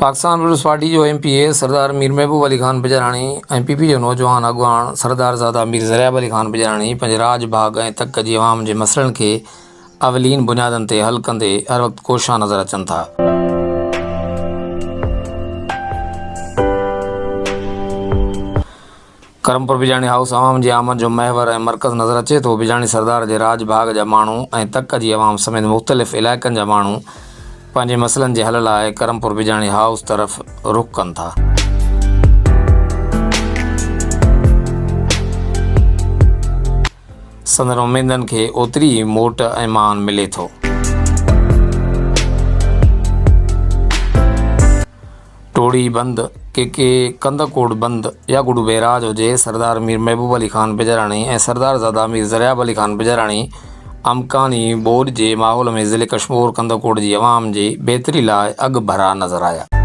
Pakistan peoples party जो MPA सरदार मीर महबूब अली खान बिजराणी ऐं PP जो नौजवान अॻुवाण सरदार ज़ादा मीर ज़रियाब अली खान बिजराणी पंहिंजे राज भाग ऐं तक जी अवाम जे मसइलनि खे अवलीन बुनियादनि ते हल कंदे हर वक़्तु कोशिशां नज़र अचनि था। करमपुर बिजाणी हाउस अवाम जी आमद जो महवर ऐं मरकज़ नज़र अचे थो। बिजाणी सरदार जे राज भाग जा माण्हू ऐं तक जी अवाम समेत मुख़्तलिफ़ इलाइक़नि जा माण्हू पंहिंजे मसइलनि जे हल लाइ करमपुर बिजाणी हाउस तरफ़ रुख़ कनि था। संदन उमेदनि खे ओतिरी ई मोट ऐं मान मिले थो। टोड़ी बंद के कंदकोड़ बंद या गुडू बैराज हुजे, सरदार मीर महबूब अली खान बिजराणी ऐं सरदार ज़ादा मीर ज़रियाब अली खान बिजराणी अमकानी बोर्ड जे माहौल में ज़िले कश्मीर कंदकोड़ जी अवाम जी बहितरी लाइ अॻु भरा नज़र आया।